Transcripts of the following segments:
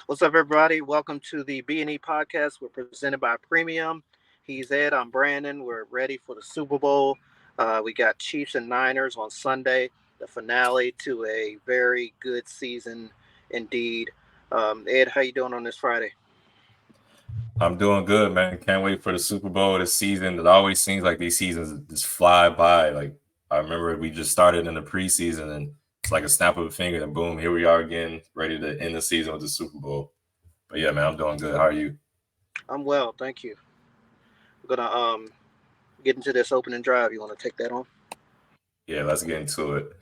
What's up, everybody? Welcome to the B&E podcast. We're presented by Premium. He's Ed. I'm Brandon. We're ready for the Super Bowl. We got Chiefs and Niners on Sunday, the finale to a very good season indeed. Ed, how you doing on this Friday? I'm doing good, man. Can't wait for the Super Bowl this season. It always seems like these seasons just fly by. Like I remember we just started in the preseason and it's like a snap of a finger and boom, here we are again, ready to end the season with the Super Bowl. But yeah, man, I'm doing good. How are you? I'm well, thank you. We're gonna get into this opening drive. You want to take that on? Yeah, let's get into it.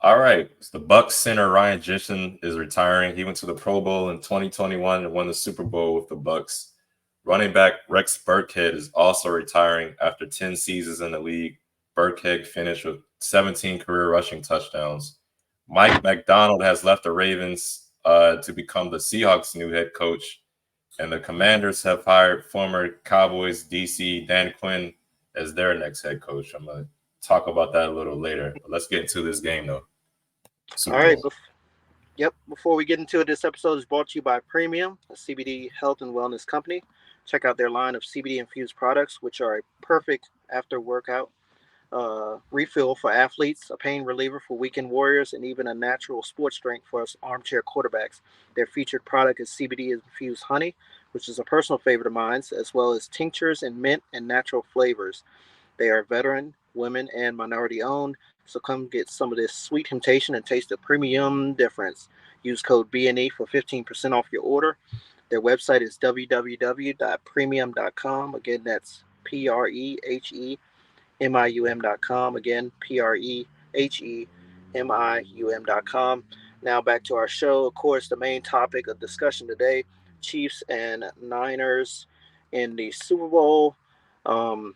All right. So the Bucks center Ryan Jensen is retiring. He went to the Pro Bowl in 2021 and won the Super Bowl with the Bucks. Running back Rex Burkhead is also retiring after 10 seasons in the league. Burkhead finished with 17 career rushing touchdowns. Mike McDonald has left the Ravens to become the Seahawks' new head coach. And the Commanders have hired former Cowboys DC Dan Quinn as their next head coach. I'm going to talk about that a little later. But let's get into this game, though. All Super right. Bowl. Yep. Before we get into it, this episode is brought to you by Premium, a CBD health and wellness company. Check out their line of CBD infused products, which are a perfect after workout refill for athletes, a pain reliever for weekend warriors, and even a natural sports drink for us armchair quarterbacks. Their featured product is CBD infused honey, which is a personal favorite of mine, as well as tinctures and mint and natural flavors. They are veteran, women, and minority owned. So come get some of this sweet temptation and taste the premium difference. Use code BNE for 15% off your order. Their website is www.premium.com. Again, that's PREHEMIUM.com. Again, PREHEMIUM.com. Now back to our show. Of course, the main topic of discussion today, Chiefs and Niners in the Super Bowl. Um,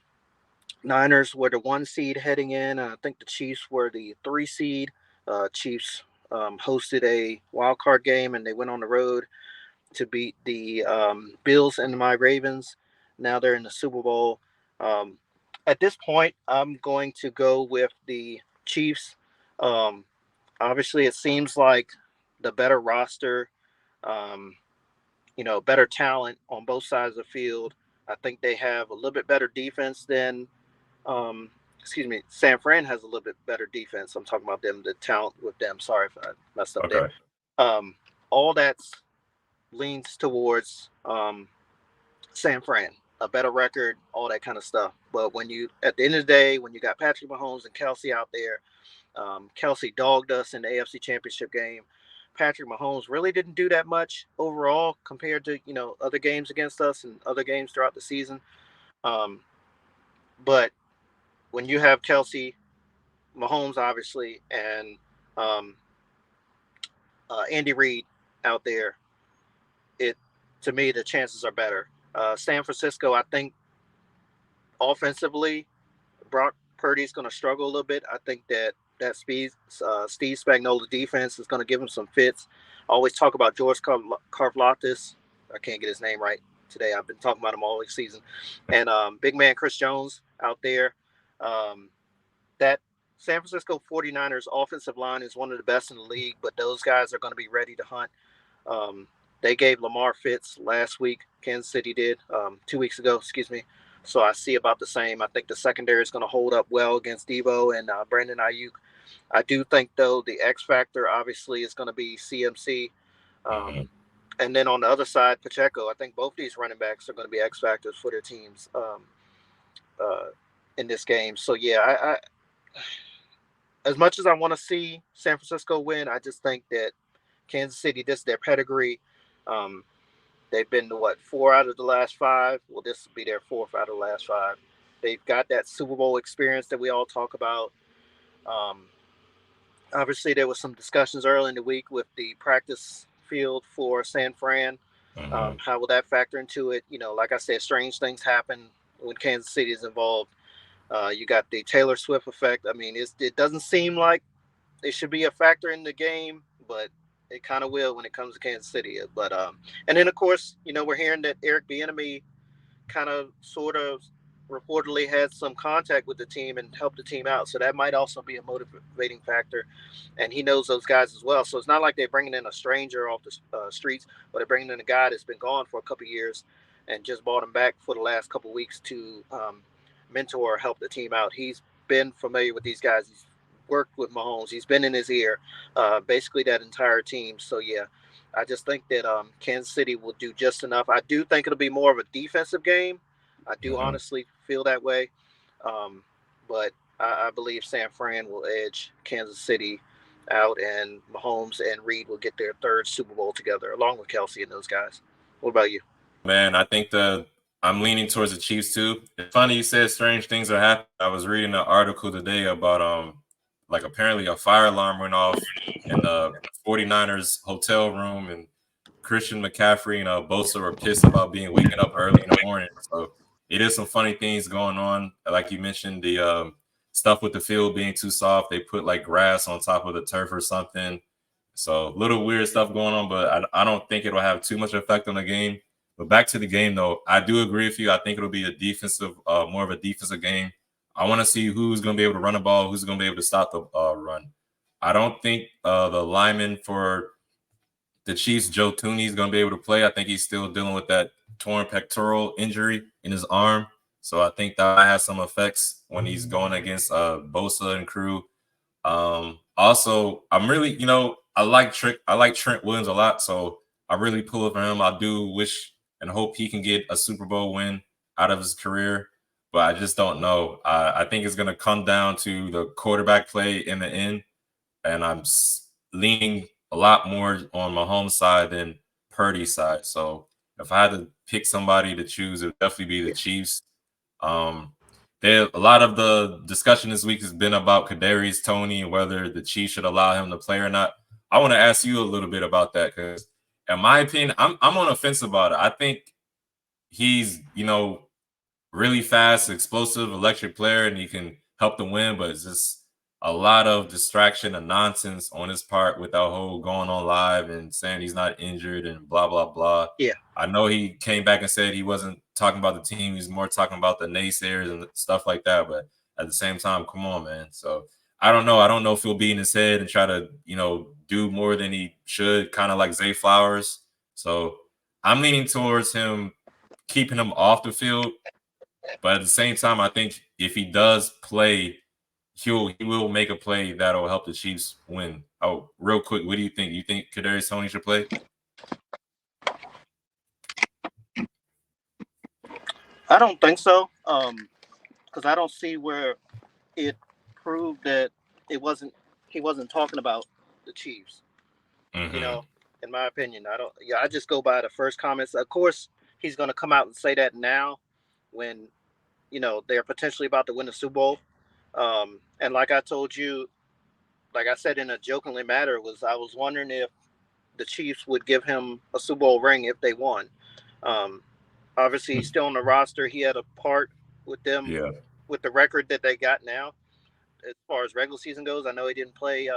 Niners were the one seed heading in. I think the Chiefs were the three seed. Chiefs hosted a wild card game and they went on the road to beat the Bills and my Ravens. Now they're in the Super Bowl. Um, at this point, I'm going to go with the Chiefs. Um, Obviously, it seems like the better roster, um, better talent on both sides of the field. I think they have a little bit better defense than San Fran has a little bit better defense. I'm talking about them, the talent with them. Sorry if I messed up there. Okay. Um, all that's leans towards San Fran, a better record, all that kind of stuff. But when you, at the end of the day, when you got Patrick Mahomes and Kelsey out there, Kelsey dogged us in the AFC Championship game. Patrick Mahomes really didn't do that much overall compared to other games against us and other games throughout the season. Um, but when you have Kelsey, Mahomes, obviously, and um, Andy Reid out there, it to me the chances are better. San Francisco, I think offensively, Brock Purdy's going to struggle a little bit. I think Steve Spagnuolo defense is going to give him some fits. I always talk about George Karlaftis. I can't get his name right today. I've been talking about him all season. And big man Chris Jones out there. Um, that San Francisco 49ers offensive line is one of the best in the league, but those guys are going to be ready to hunt. Um, they gave Lamar fits last week. Kansas City did 2 weeks ago, excuse me. So I see about the same. I think the secondary is going to hold up well against Devo and Brandon Ayuk. I do think, though, the X factor obviously is going to be CMC. hmm Um, and then on the other side, Pacheco. I think both these running backs are going to be X factors for their teams uh, in this game. So, yeah, as much as I want to see San Francisco win, I just think that Kansas City, this is their pedigree. Um, they've been to what, four out of the last five? Well, this will be their fourth out of the last five. They've got that Super Bowl experience that we all talk about. Um, Obviously, there was some discussions early in the week with the practice field for San Fran. hmm How will that factor into it? Like I said, strange things happen when Kansas City is involved. You got the Taylor Swift effect. I mean, it doesn't seem like it should be a factor in the game, but it kind of will when it comes to Kansas City. But and then of course, we're hearing that Eric Bieniemy kind of sort of reportedly had some contact with the team and helped the team out. So that might also be a motivating factor. And he knows those guys as well. So it's not like they're bringing in a stranger off the streets, but they're bringing in a guy that's been gone for a couple of years and just brought him back for the last couple of weeks to mentor or help the team out. He's been familiar with these guys. He's worked with Mahomes. He's been in his ear, basically that entire team. So yeah, I just think that Kansas City will do just enough. I do think it'll be more of a defensive game. I do Mhm. honestly feel that way, um, but I believe San Fran will edge Kansas City out, and Mahomes and Reed will get their third Super Bowl together, along with Kelsey and those guys. What about you? Man, I think I'm leaning towards the Chiefs too. It's funny you said strange things are happening. I was reading an article today about like apparently a fire alarm went off in the 49ers hotel room, and Christian McCaffrey and Bosa were pissed about being waking up early in the morning. So it is some funny things going on. Like you mentioned, the stuff with the field being too soft. They put like grass on top of the turf or something. So little weird stuff going on, but I don't think it'll have too much effect on the game. But back to the game, though, I do agree with you. I think it'll be a defensive, more of a defensive game. I want to see who's going to be able to run the ball, who's going to be able to stop the run. I don't think the lineman for the Chiefs, Joe Tooney, is going to be able to play. I think he's still dealing with that torn pectoral injury in his arm. So I think that has some effects when he's going against Bosa and crew. Also, I'm really, I like Trent Williams a lot, so I really pull for him. I do wish and hope he can get a Super Bowl win out of his career, but I just don't know. I think it's going to come down to the quarterback play in the end, and leaning a lot more on Mahomes' side than Purdy's side. So if I had to pick somebody to choose, it would definitely be the Chiefs. Um, a lot of the discussion this week has been about Kadarius Toney and whether the Chiefs should allow him to play or not. I want to ask you a little bit about that because, in my opinion, I'm on the fence about it. I think he's really fast, explosive, electric player, and he can help them win. But it's just a lot of distraction and nonsense on his part with that whole going on live and saying he's not injured and blah blah blah. Yeah, I know he came back and said he wasn't talking about the team; he's more talking about the naysayers and stuff like that. But at the same time, come on, man. So I don't know. I don't know if he'll be in his head and try to do more than he should, kind of like Zay Flowers. So I'm leaning towards him keeping him off the field, but at the same time, I think if he does play, he will make a play that'll help the Chiefs win. Oh, real quick, what do you think? You think Kadarius Toney should play? I don't think so, because I don't see where it proved that it wasn't he wasn't talking about the Chiefs. You Mm-hmm. know, in my opinion, I don't. Yeah, I just go by the first comments. Of course, he's going to come out and say that now, when they're potentially about to win the Super Bowl. And like I told you, like I said in a jokingly matter, was I was wondering if the Chiefs would give him a Super Bowl ring if they won. Um, Obviously, he's still on the roster. He had a part with them Yeah. with the record that they got now, as far as regular season goes. I know he didn't play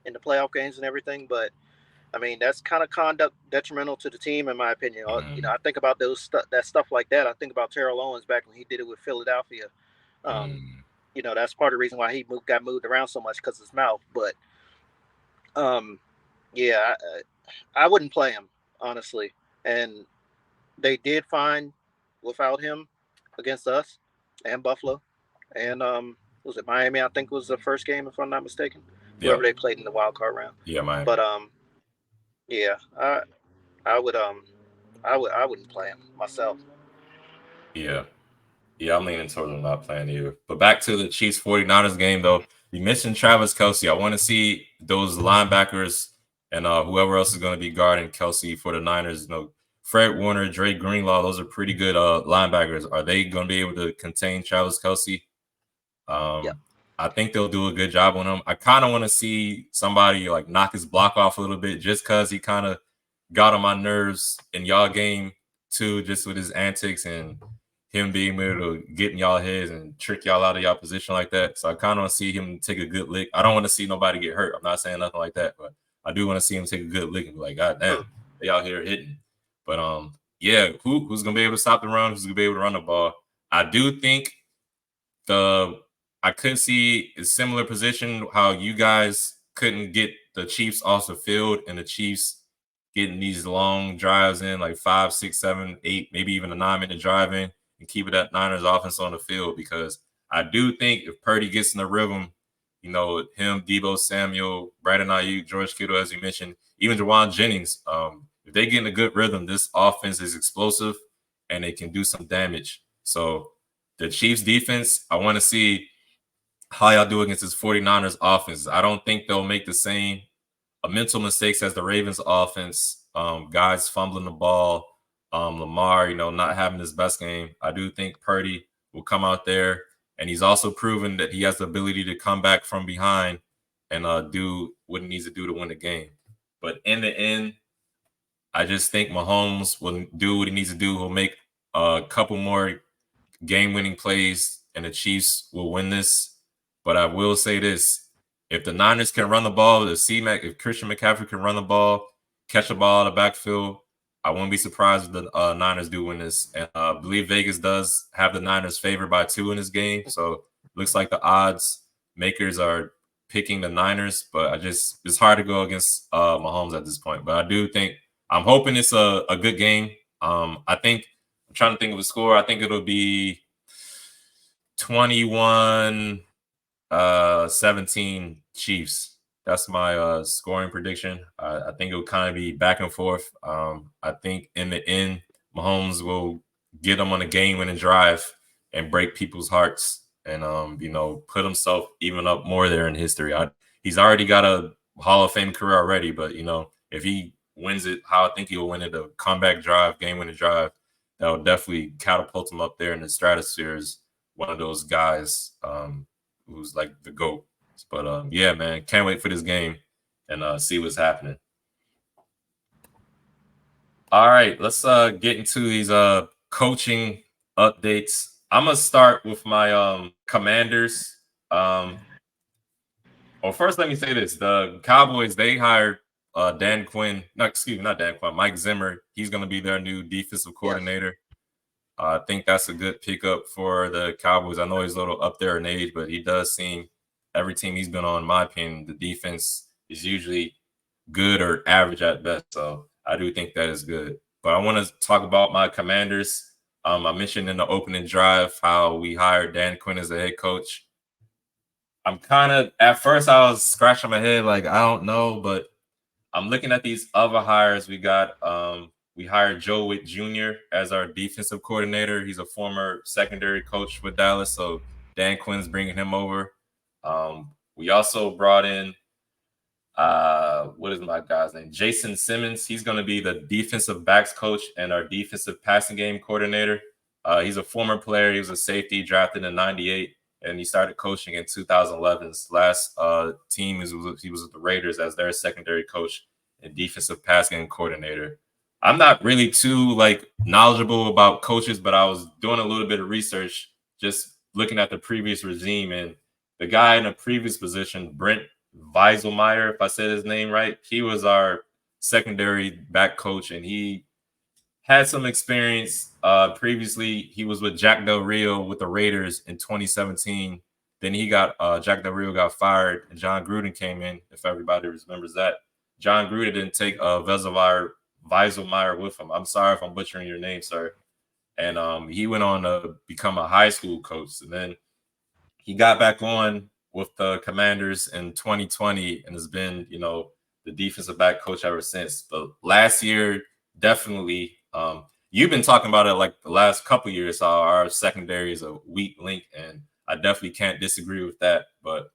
in the playoff games and everything, but I mean that's kind of conduct detrimental to the team, in my opinion. Mm-hmm. I think about that stuff like that. I think about Terrell Owens back when he did it with Philadelphia. Um, that's part of the reason why got moved around so much because of his mouth. But um, yeah, I wouldn't play him honestly, and they did fine without him against us and Buffalo and was it Miami? I think was the first game if I'm not mistaken. Whoever Yep. they played in the wild card round. Yeah, Miami. But yeah, I would I wouldn't play him myself. Yeah. Yeah, I'm leaning towards him not playing either. But back to the Chiefs 49ers game, though. You mentioned Travis Kelsey. I want to see those linebackers and whoever else is going to be guarding Kelsey for the Niners. Fred Warner, Drake Greenlaw, those are pretty good linebackers. Are they going to be able to contain Travis Kelsey? Yeah. I think they'll do a good job on him. I kind of want to see somebody like knock his block off a little bit just because he kind of got on my nerves in y'all game too, just with his antics and him being able to get in y'all heads and trick y'all out of y'all position like that. So I kind of want to see him take a good lick. I don't want to see nobody get hurt. I'm not saying nothing like that, but I do want to see him take a good lick and be like, God damn, they out here hitting. But yeah, who's gonna be able to stop the run? Who's gonna be able to run the ball? I do think the I could see a similar position how you guys couldn't get the Chiefs off the field and the Chiefs getting these long drives in like 5, 6, 7, 8, maybe even a 9-minute drive in and keep it that Niners offense on the field because I do think if Purdy gets in the rhythm, him, Debo Samuel, Brandon Ayuk, George Kittle, as you mentioned, even Jawan Jennings, if they get in a good rhythm, this offense is explosive and they can do some damage. So the Chiefs defense, I want to see how y'all do against this 49ers offense. I don't think they'll make the same mental mistakes as the Ravens offense. Guys fumbling the ball, Lamar, not having his best game. I do think Purdy will come out there, and he's also proven that he has the ability to come back from behind and do what he needs to do to win the game. But in the end, I just think Mahomes will do what he needs to do. He'll make a couple more game-winning plays, and the Chiefs will win this. But I will say this: if the Niners can run the ball, if Christian McCaffrey can run the ball, catch the ball out of the backfield, I won't be surprised if the Niners do win this. And I believe Vegas does have the Niners favored by 2 in this game, so looks like the odds makers are picking the Niners. But it's hard to go against Mahomes at this point. But I do think I'm hoping it's a good game. I think I'm trying to think of a score. I think it'll be 21 17 Chiefs. That's my scoring prediction. I think it'll kind of be back and forth. I think in the end, Mahomes will get them on a game-winning drive and break people's hearts and put himself even up more there in history. He's already got a Hall of Fame career already, but if he wins it, how I think he'll win it, a comeback drive, game-winning drive, that will definitely catapult him up there in the stratosphere as one of those guys who's like the GOAT. But yeah, man, can't wait for this game and see what's happening. All right, let's get into these coaching updates. I'm gonna start with my Commanders. Well, first let me say this: the Cowboys, they hired Dan Quinn. No, excuse me, not Dan Quinn. Mike Zimmer. He's gonna be their new defensive coordinator. Yes. I think that's a good pickup for the Cowboys. I know he's a little up there in age, but he does seem every team he's been on, in my opinion, the defense is usually good or average at best. So I do think that is good. But I want to talk about my Commanders. I mentioned in the opening drive how we hired Dan Quinn as the head coach. I'm kind of, at first I was scratching my head like, I don't know, but I'm looking at these other hires we got. We hired Joe Witt Jr. as our defensive coordinator. He's a former secondary coach with Dallas, so Dan Quinn's bringing him over. We also brought in, what is my guy's name? Jason Simmons. He's going to be the defensive backs coach and our defensive passing game coordinator. He's a former player. He was a safety drafted in '98, and he started coaching in 2011. His last team, he was with the Raiders as their secondary coach and defensive passing game coordinator. I'm not really too knowledgeable about coaches, but I was doing a little bit of research, just looking at the previous regime, and the guy in the previous position, Brent Weiselmeyer, if I said his name right, he was our secondary back coach, and he had some experience. Previously, he was with Jack Del Rio with the Raiders in 2017. Then Jack Del Rio got fired, and John Gruden came in, if everybody remembers that. John Gruden didn't take Weiselmeyer with him. I'm sorry if I'm butchering your name, sir. And he went on to become a high school coach. And then he got back on with the Commanders in 2020 and has been, the defensive back coach ever since. But last year, definitely, you've been talking about it like the last couple of years, how our secondary is a weak link, and I definitely can't disagree with that. But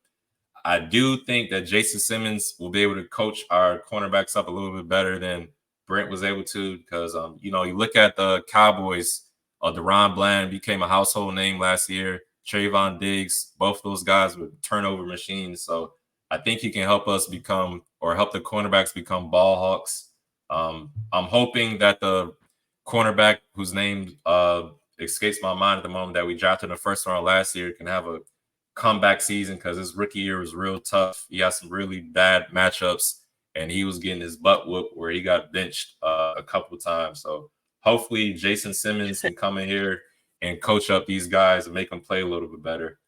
I do think that Jason Simmons will be able to coach our cornerbacks up a little bit better than Brent was able to, because, you look at the Cowboys, DeRon Bland became a household name last year. Trayvon Diggs, both of those guys were turnover machines. So I think he can help us help the cornerbacks become ball hawks. I'm hoping that the cornerback whose name escapes my mind at the moment that we drafted in the first round last year can have a comeback season, because his rookie year was real tough. He had some really bad matchups, and he was getting his butt whooped where he got benched a couple of times. So hopefully Jason Simmons can come in here and coach up these guys and make them play a little bit better.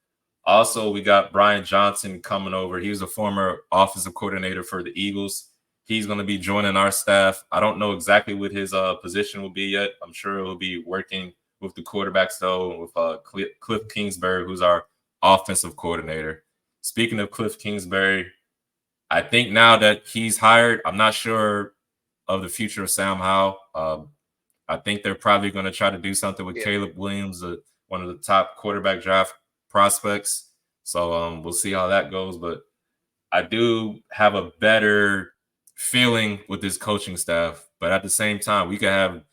Also, we got Brian Johnson coming over. He was a former offensive coordinator for the Eagles. He's going to be joining our staff. I don't know exactly what his position will be yet. I'm sure he'll be working with the quarterbacks, though, with Cliff Kingsbury, who's our offensive coordinator. Speaking of Cliff Kingsbury, I think now that he's hired, I'm not sure of the future of Sam Howell. I think they're probably going to try to do something with Caleb Williams, one of the top quarterback draft prospects. So we'll see how that goes. But I do have a better feeling with this coaching staff. But at the same time, we could have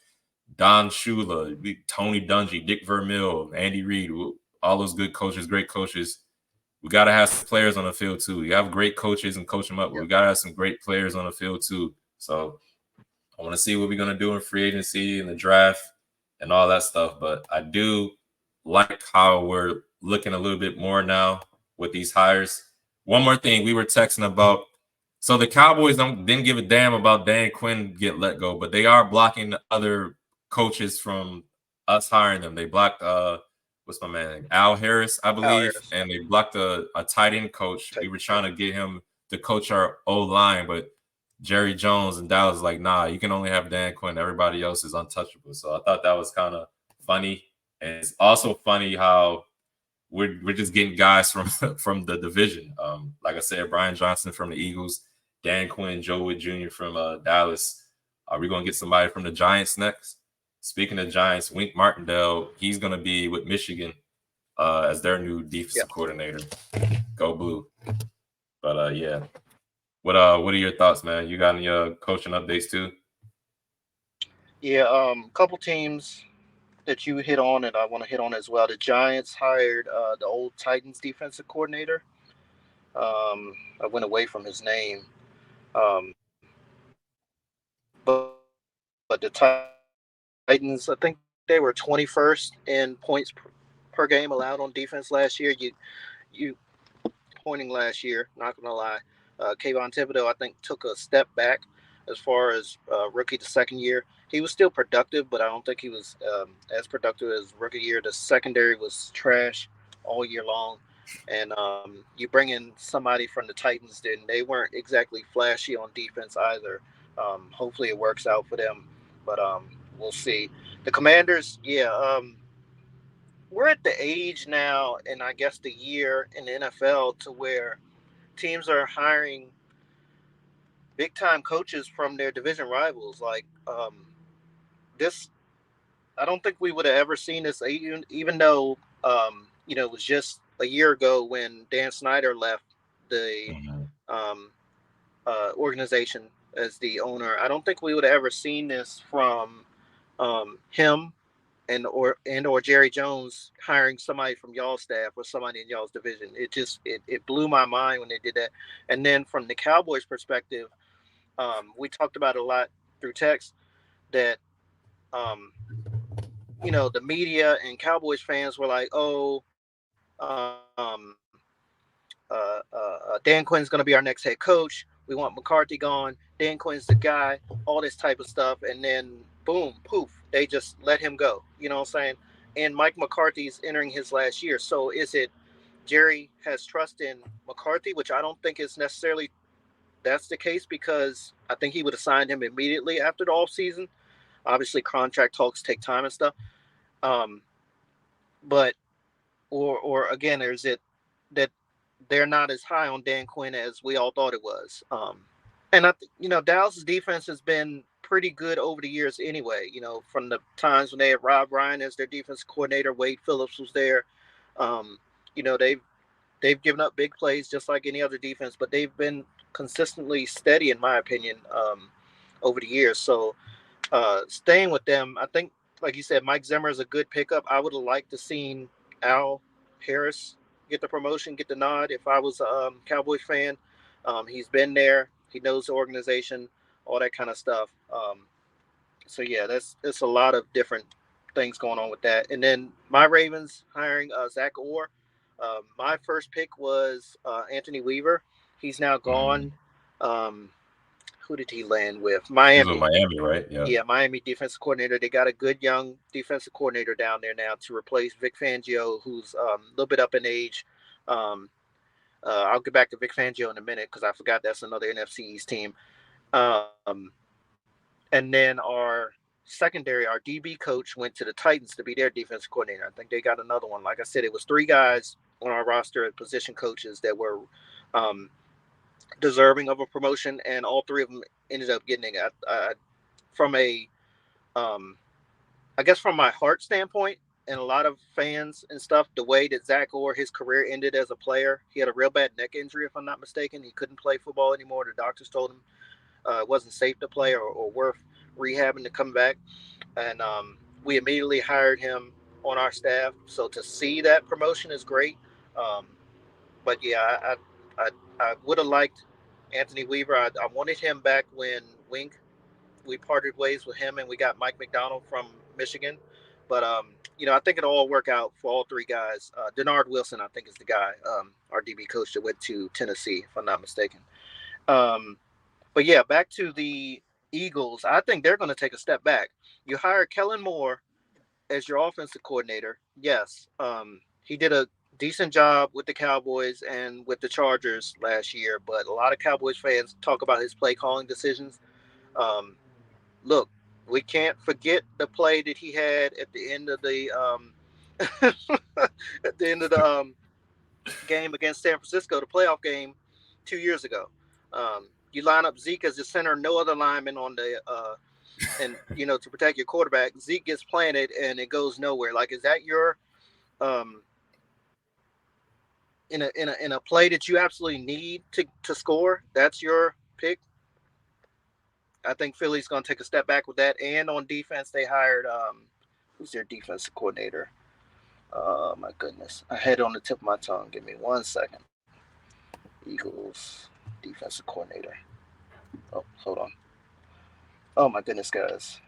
Don Shula, Tony Dungy, Dick Vermeil, Andy Reid, all those good coaches, great coaches. We got to have some players on the field too. You have great coaches and coach them up, but we got to have some great players on the field too. So I want to see what we're going to do in free agency and the draft and all that stuff. But I do like how we're looking a little bit more now with these hires. One more thing we were texting about. So the Cowboys didn't give a damn about Dan Quinn get let go, but they are blocking the other coaches from us hiring them. They blocked what's my man name? Al Harris, I believe, and they blocked a tight end coach. We were trying to get him to coach our O-line, but Jerry Jones and Dallas was like, nah, you can only have Dan Quinn. Everybody else is untouchable. So I thought that was kind of funny. And it's also funny how we're just getting guys from from the division. Like I said, Brian Johnson from the Eagles, Dan Quinn, Joe Wood Jr. from Dallas. Are we going to get somebody from the Giants next? Speaking of Giants, Wink Martindale, he's going to be with Michigan as their new defensive coordinator. Go Blue. But yeah. What are your thoughts, man? You got any coaching updates too? Yeah, couple teams that you hit on and I want to hit on as well. The Giants hired the old Titans defensive coordinator. I went away from his name. But the Titans, I think they were 21st in points per game allowed on defense last year. You pointing last year, not gonna lie. Kayvon Thibodeau, I think, took a step back as far as rookie the second year. He was still productive, but I don't think he was as productive as rookie year. The secondary was trash all year long. And you bring in somebody from the Titans, then they weren't exactly flashy on defense either. Hopefully it works out for them, but we'll see. The Commanders, yeah, we're at the age now, and I guess the year in the NFL to where teams are hiring big time coaches from their division rivals. Like this, I don't think we would have ever seen this, even though it was just a year ago when Dan Snyder left the um, organization as the owner. I don't think we would have ever seen this from him and or Jerry Jones hiring somebody from y'all staff or somebody in y'all's division. It blew my mind when they did that. And then from the Cowboys perspective, we talked about it a lot through text that um, the media and Cowboys fans were like, "Oh, Dan Quinn's going to be our next head coach. We want McCarthy gone. Dan Quinn's the guy. All this type of stuff." And then boom, poof, they just let him go. You know what I'm saying? And Mike McCarthy's entering his last year. So is it Jerry has trust in McCarthy, which I don't think is necessarily that's the case because I think he would have signed him immediately after the offseason. Obviously, contract talks take time and stuff. Um, but or again, is it that they're not as high on Dan Quinn as we all thought it was? And Dallas's defense has been pretty good over the years anyway. From the times when they had Rob Ryan as their defense coordinator, Wade Phillips was there. Um, they've given up big plays just like any other defense, but they've been consistently steady, in my opinion, over the years. So staying with them, I think, like you said, Mike Zimmer is a good pickup. I would have liked to seen Al Harris get the promotion, get the nod. If I was a Cowboys fan, he's been there. He knows the organization, all that kind of stuff. So yeah, that's a lot of different things going on with that. And then my Ravens hiring Zach Orr. My first pick was Anthony Weaver. He's now gone. Um, who did he land with? He's with Miami. Miami, right? Yeah. Yeah, Miami defensive coordinator. They got a good young defensive coordinator down there now to replace Vic Fangio, who's a little bit up in age. Um, I'll get back to Vic Fangio in a minute because I forgot that's another NFC East team. Um, and then our secondary, our DB coach, went to the Titans to be their defensive coordinator. I think they got another one. Like I said, it was three guys on our roster as position coaches that were um, deserving of a promotion, and all three of them ended up getting it. From a, um, I guess, from my heart standpoint, and a lot of fans and stuff, the way that Zach Orr, his career ended as a player, he had a real bad neck injury, if I'm not mistaken. He couldn't play football anymore. The doctors told him it wasn't safe to play or worth rehabbing to come back. And we immediately hired him on our staff. So to see that promotion is great. Um, but yeah, I would have liked Anthony Weaver. I wanted him back when Wink we parted ways with him and we got Mike McDonald from Michigan. But I think it'll all work out for all three guys. Denard Wilson, I think, is the guy, our DB coach that went to Tennessee, if I'm not mistaken. Um, but yeah, back to the Eagles. I think they're going to take a step back. You hire Kellen Moore as your offensive coordinator. Yes, he did a decent job with the Cowboys and with the Chargers last year, but a lot of Cowboys fans talk about his play calling decisions. Um, Look, we can't forget the play that he had at the end of the at the end of the game against San Francisco, the playoff game 2 years ago. You line up Zeke as the center, no other lineman on the and to protect your quarterback. Zeke gets planted and it goes nowhere. Like, is that your um, in a play that you absolutely need to score? That's your pick. I think Philly's going to take a step back with that. And on defense, they hired who's their defensive coordinator? Oh my goodness, I had it on the tip of my tongue. Give me 1 second. Eagles defensive coordinator. Oh, hold on. Oh my goodness, guys.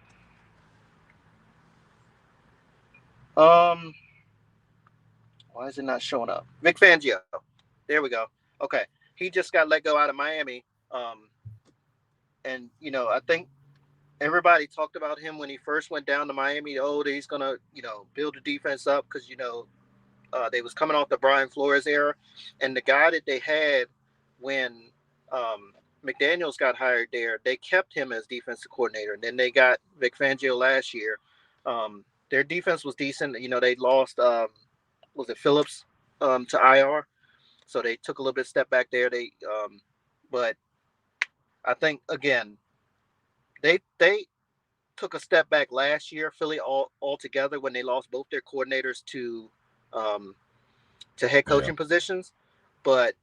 Um, why is it not showing up? Vic Fangio. There we go. Okay, he just got let go out of Miami. And I think everybody talked about him when he first went down to Miami. Oh, he's gonna build the defense up because they was coming off the Brian Flores era, and the guy that they had when McDaniels got hired there, they kept him as defensive coordinator, and then they got Vic Fangio last year. Their defense was decent. They lost was it Phillips to IR, so they took a little bit step back there. But I think again they took a step back last year, Philly altogether when they lost both their coordinators um, to head Yeah. coaching positions. But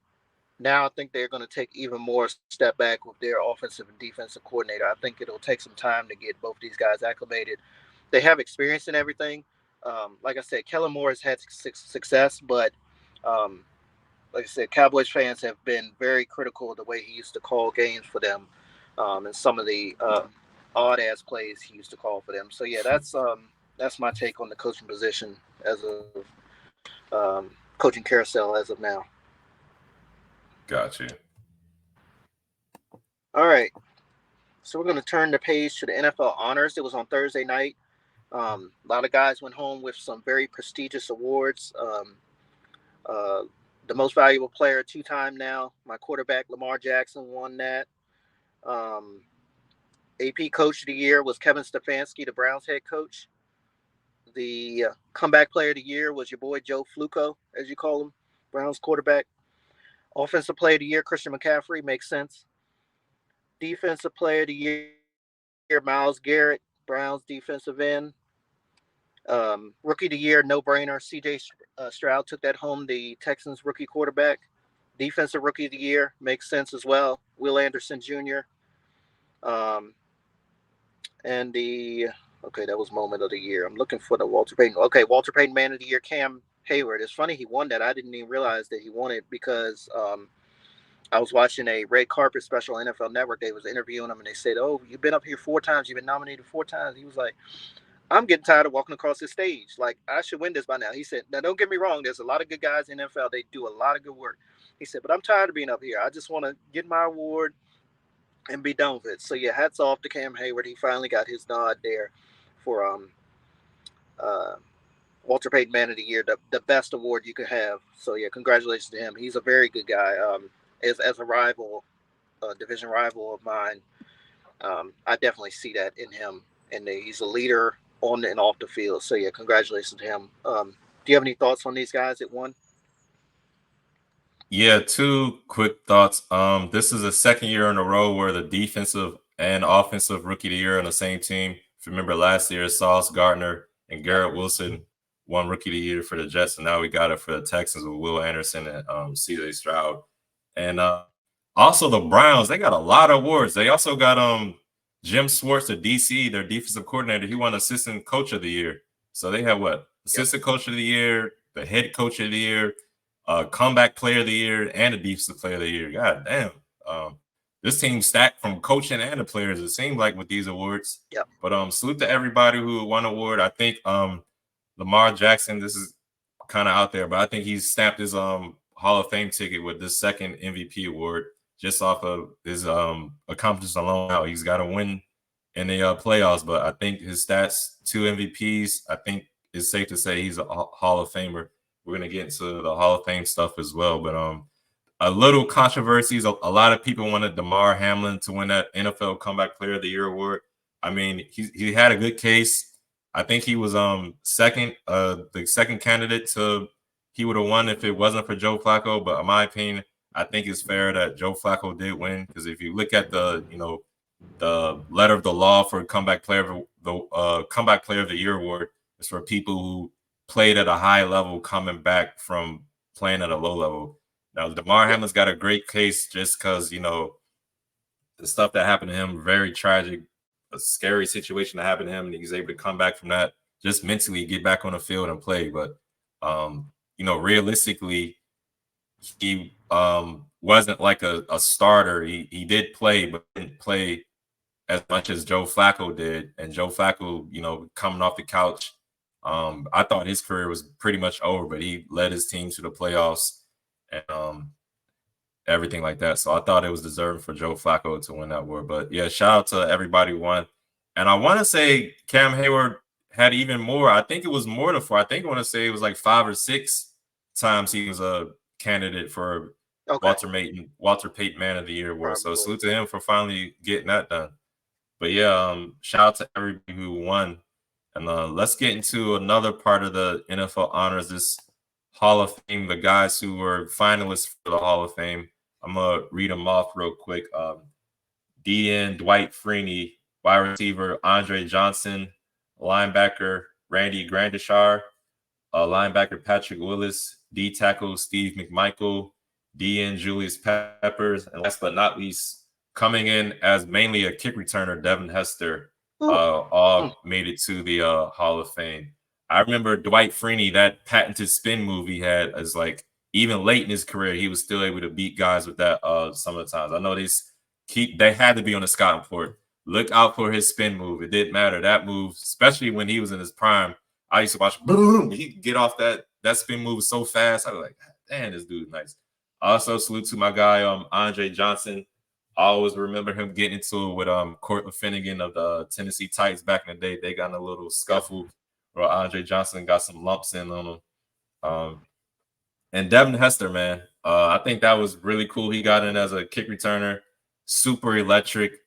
now I think they're going to take even more step back with their offensive and defensive coordinator. I think it'll take some time to get both these guys acclimated. They have experience in everything. Like I said, Kellen Moore has had success, but um, like I said, Cowboys fans have been very critical of the way he used to call games for them, and some of the odd ass plays he used to call for them. So yeah, that's my take on the coaching position as of coaching carousel as of now. Got you. All right, so we're going to turn the page to the NFL honors. It was on Thursday night. A lot of guys went home with some very prestigious awards. Uh, the most valuable player 2 time now. My quarterback Lamar Jackson won that. Um, AP Coach of the Year was Kevin Stefanski, the Browns head coach. The comeback player of the year was your boy Joe Flacco, as you call him, Browns quarterback. Offensive player of the year, Christian McCaffrey, makes sense. Defensive player of the year, Myles Garrett, Browns defensive end. Rookie of the year, no brainer. CJ Stroud took that home, the Texans rookie quarterback. Defensive rookie of the year makes sense as well. Will Anderson Jr. Um, and that was moment of the year. I'm looking for the Walter Payton. Okay, Walter Payton man of the year, Cam Hayward. It's funny he won that. I didn't even realize that he won it because I was watching a red carpet special on NFL Network. They was interviewing him and they said, "Oh, you've been up here 4 times. You've been nominated 4 times." He was like, "I'm getting tired of walking across the stage. Like, I should win this by now." He said, "Now don't get me wrong. There's a lot of good guys in NFL. They do a lot of good work." He said, "But I'm tired of being up here. I just want to get my award, and be done with it. So yeah, hats off to Cam Hayward. He finally got his nod there for uh, Walter Payton Man of the Year, the best award you could have. So yeah, congratulations to him. He's a very good guy. As a rival, division rival of mine, I definitely see that in him, and he's a leader on and off the field. So yeah, congratulations to him. Do you have any thoughts on these guys that won? Yeah, two quick thoughts. This is the second year in a row where the defensive and offensive rookie of the year on the same team. If you remember last year, Sauce Gardner and Yep. Garrett Wilson won rookie of the year for the Jets, and now we got it for the Texans with Will Anderson and CJ Stroud. And also the Browns, they got a lot of awards. They also got Jim Schwartz of DC, their defensive coordinator. He won assistant coach of the year. So they have what? Yep. Assistant coach of the year, the head coach of the year, comeback player of the year, and a defensive player of the year. God damn. This team stacked from coaching and the players, it seemed like, with these awards. Yep. But salute to everybody who won an award. I think Lamar Jackson, this is kind of out there, but I think he's stamped his Hall of Fame ticket with this second MVP award just off of his accomplishments alone. Now he's got to win in the playoffs, but I think his stats, 2 MVPs, I think it's safe to say he's a Hall of Famer. We're gonna get into the Hall of Fame stuff as well, but a little controversies. A lot of people wanted Damar Hamlin to win that NFL Comeback Player of the Year award. I mean, he had a good case. I think he was the second candidate to he would have won if it wasn't for Joe Flacco. But in my opinion, I think it's fair that Joe Flacco did win, because if you look at the letter of the law for Comeback Player of the Comeback Player of the Year award, it's for people who played at a high level coming back from playing at a low level. Now, Damar Yep. Hamlin's got a great case just because, the stuff that happened to him, very tragic, a scary situation that happened to him, and he's able to come back from that, just mentally get back on the field and play. But, realistically, he wasn't like a starter. He did play, but didn't play as much as Joe Flacco did. And Joe Flacco, coming off the couch, I thought his career was pretty much over, but he led his team to the playoffs and everything like that. So I thought it was deserving for Joe Flacco to win that award. But yeah, shout out to everybody who won. And I want to say Cam Hayward had even more. I think it was more than four. I want to say it was like 5 or 6 times he was a candidate for Okay. Walter Payton Man of the Year award. So Probably. salute to him for finally getting that done. But yeah, shout out to everybody who won. And let's get into another part of the NFL honors, this Hall of Fame, the guys who were finalists for the Hall of Fame. I'm going to read them off real quick. DN Dwight Freeney, wide receiver Andre Johnson, linebacker Randy Grandishar, linebacker Patrick Willis, D tackle Steve McMichael, DN Julius Peppers, and last but not least, coming in as mainly a kick returner, Devin Hester, Ooh. Mm. all made it to the Hall of Fame. I remember Dwight Freeney, that patented spin move he had, as like even late in his career, he was still able to beat guys with that some of the times. I know they had to be on the scouting report. Look out for his spin move. It didn't matter. That move, especially when he was in his prime, I used to watch boom. He could get off that spin move so fast. I was like, damn, this dude's nice. Also, salute to my guy, Andre Johnson. I always remember him getting into it with Cortland Finnegan of the Tennessee Titans back in the day. They got in a little Yep. scuffle where Andre Johnson got some lumps in on him. And Devin Hester, man, I think that was really cool. He got in as a kick returner, super electric.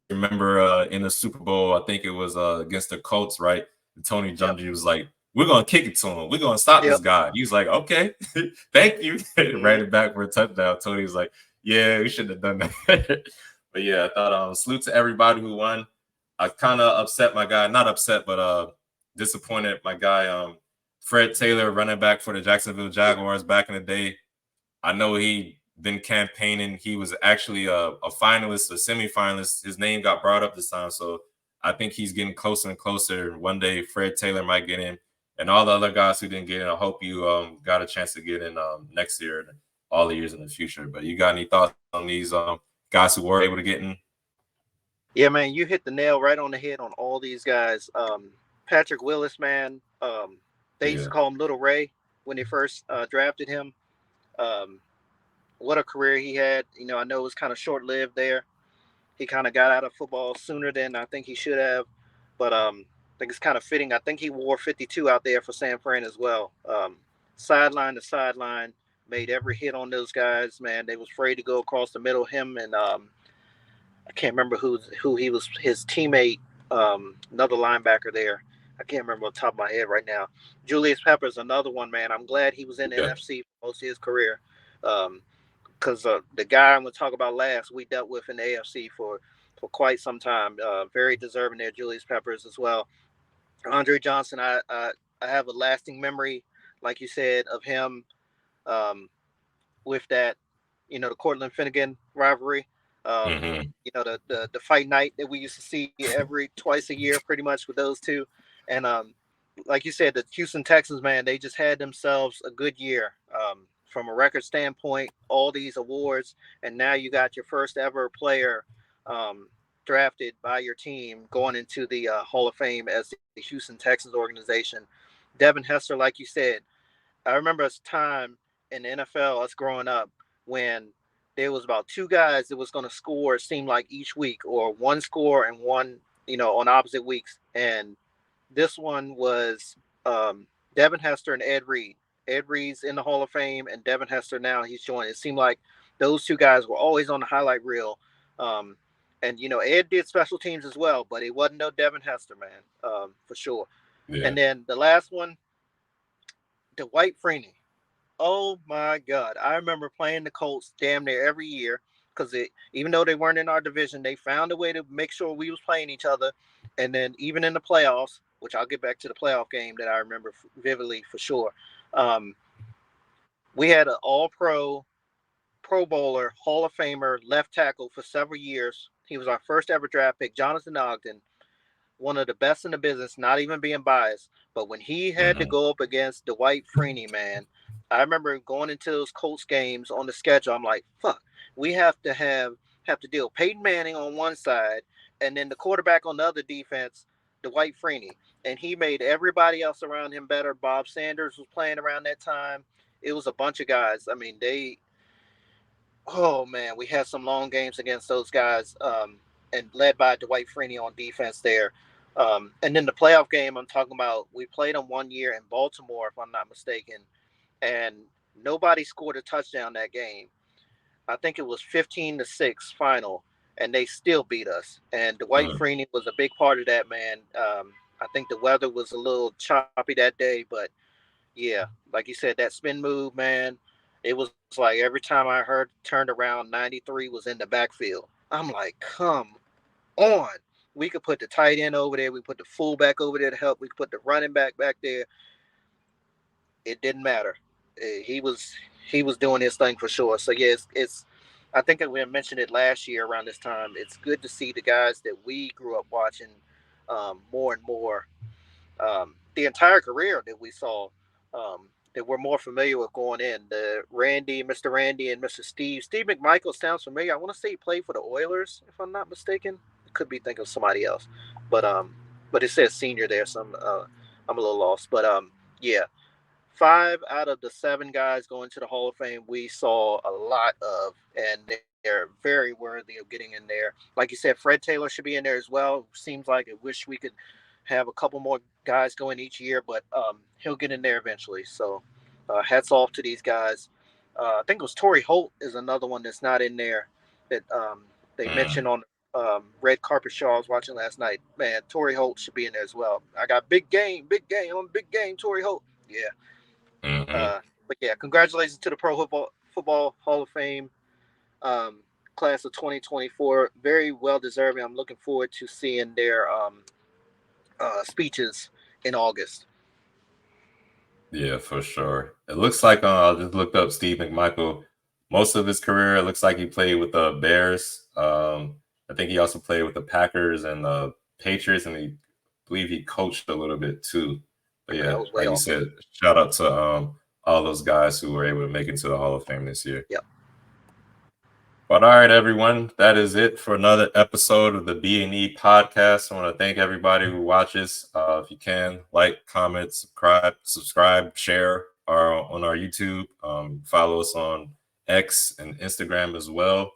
Remember in the Super Bowl, I think it was against the Colts, right? And Tony Yep. Dungy was like, "We're gonna kick it to him. We're gonna stop this Yep. guy." He was like, "Okay, thank you." Ran Mm. it back for a touchdown. Tony was like, "Yeah, we shouldn't have done that." But yeah, I thought salute to everybody who won. I kind of upset my guy, not upset, but disappointed my guy Fred Taylor, running back for the Jacksonville Jaguars back in the day. I know he been campaigning. He was actually a finalist, a semifinalist. His name got brought up this time, so I think he's getting closer and closer. One day, Fred Taylor might get in, and all the other guys who didn't get in, I hope you got a chance to get in next year and all the years in the future. But you got any thoughts on these guys who were able to get in? Yeah, man, you hit the nail right on the head on all these guys. Patrick Willis, man. They used to Yeah, call him Little Ray when they first drafted him. Um, what a career he had. I know it was kind of short lived there. He kind of got out of football sooner than I think he should have, but I think it's kind of fitting. I think he wore 52 out there for San Fran as well. Sideline to sideline, made every hit on those guys. Man, they was afraid to go across the middle. Him and I can't remember who he was. His teammate, another linebacker there. I can't remember on the top of my head right now. Julius Peppers, another one, man. I'm glad he was in the Yeah. NFC for most of his career. Because the guy I'm going to talk about last, we dealt with in the AFC for quite some time. Very deserving there, Julius Peppers as well. Andre Johnson, I have a lasting memory, like you said, of him um, with that, the Cortland Finnegan rivalry. Mm-hmm. The fight night that we used to see every twice a year, pretty much with those two, and like you said, the Houston Texans, man, they just had themselves a good year from a record standpoint. All these awards, and now you got your first ever player um, drafted by your team going into the Hall of Fame as the Houston Texans organization. Devin Hester, like you said, I remember a time in the NFL, us growing up, when there was about two guys that was going to score. It seemed like each week, or one score and one, on opposite weeks. And this one was Devin Hester and Ed Reed. Ed Reed's in the Hall of Fame, and Devin Hester now he's joined. It seemed like those two guys were always on the highlight reel. Um, and Ed did special teams as well, but it wasn't no Devin Hester, man, for sure. Yeah. And then the last one, Dwight Freeney. Oh my God! I remember playing the Colts damn near every year because even though they weren't in our division, they found a way to make sure we was playing each other. And then even in the playoffs, which I'll get back to the playoff game that I remember vividly for sure. Um, we had an All-Pro, Pro Bowler, Hall of Famer, left tackle for several years. He was our first ever draft pick, Jonathan Ogden, one of the best in the business, not even being biased. But when he had to Mm-hmm. go up against Dwight Freeney, man, I remember going into those Colts games on the schedule. I'm like, fuck, we have to deal Peyton Manning on one side, and then the quarterback on the other defense, Dwight Freeney, and he made everybody else around him better. Bob Sanders was playing around that time. It was a bunch of guys. I mean, oh man, we had some long games against those guys, and led by Dwight Freeney on defense there. And then the playoff game I'm talking about, we played them one year in Baltimore, if I'm not mistaken, and nobody scored a touchdown that game. I think it was 15-6 final, and they still beat us. And Dwight Mm. Freeney was a big part of that, man. I think the weather was a little choppy that day, but yeah, like you said, that spin move, man. It was like every time I heard turned around, 93 was in the backfield. I'm like, come on. We could put the tight end over there. We put the fullback over there to help. We could put the running back there. It didn't matter. He was doing his thing for sure. So yeah, it's I think we mentioned it last year around this time. It's good to see the guys that we grew up watching more and more the entire career that we saw that we're more familiar with going in. The Mr. Randy, and Mr. Steve. Steve McMichael sounds familiar. I want to say he played for the Oilers, if I'm not mistaken. Could be thinking of somebody else, but it says senior there, so I'm a little lost. But yeah, 5 out of the 7 guys going to the Hall of Fame we saw a lot of, and they're very worthy of getting in there. Like you said, Fred Taylor should be in there as well. Seems like I wish we could have a couple more guys going each year, but he'll get in there eventually. So hats off to these guys. I think it was Torrey Holt is another one that's not in there that they Mm. mentioned on red carpet show I was watching last night. Man, Torrey Holt should be in there as well. I got big game on big game, Torrey Holt. Yeah. Mm-hmm. But yeah, congratulations to the Pro Football Hall of Fame um, class of 2024. Very well deserving. I'm looking forward to seeing their speeches in August. Yeah, for sure. It looks like I just looked up Steve McMichael. Most of his career, it looks like he played with the Bears. I think he also played with the Packers and the Patriots, and I believe he coached a little bit too. But That yeah, was way like you off. said, shout out to all those guys who were able to make it to the Hall of Fame this year. Yep. But all right, everyone, that is it for another episode of the B&E podcast. I want to thank everybody who watches. If you can, like, comment, subscribe, share on our YouTube. Follow us on X and Instagram as well.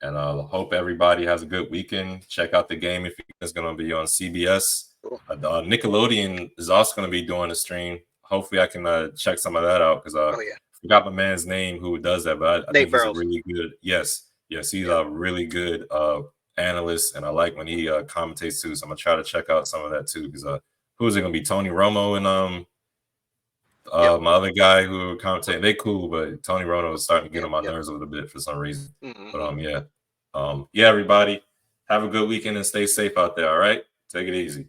And hope everybody has a good weekend. Check out the game if it's going to be on CBS. Cool. Nickelodeon is also going to be doing a stream. Hopefully, I can check some of that out because Oh yeah, I forgot my man's name who does that, but I Nate think he's a Burrows. really good. Yes, he's Yeah. a really good analyst, and I like when he commentates too. So I'm gonna try to check out some of that too because who's it gonna be? Tony Romo and Yep. my other guy who commentating. They cool, but Tony Romo is starting to get Yep. on my Yep. nerves a little bit for some reason. But Mm-hmm. yeah, everybody have a good weekend and stay safe out there. All right, take it easy.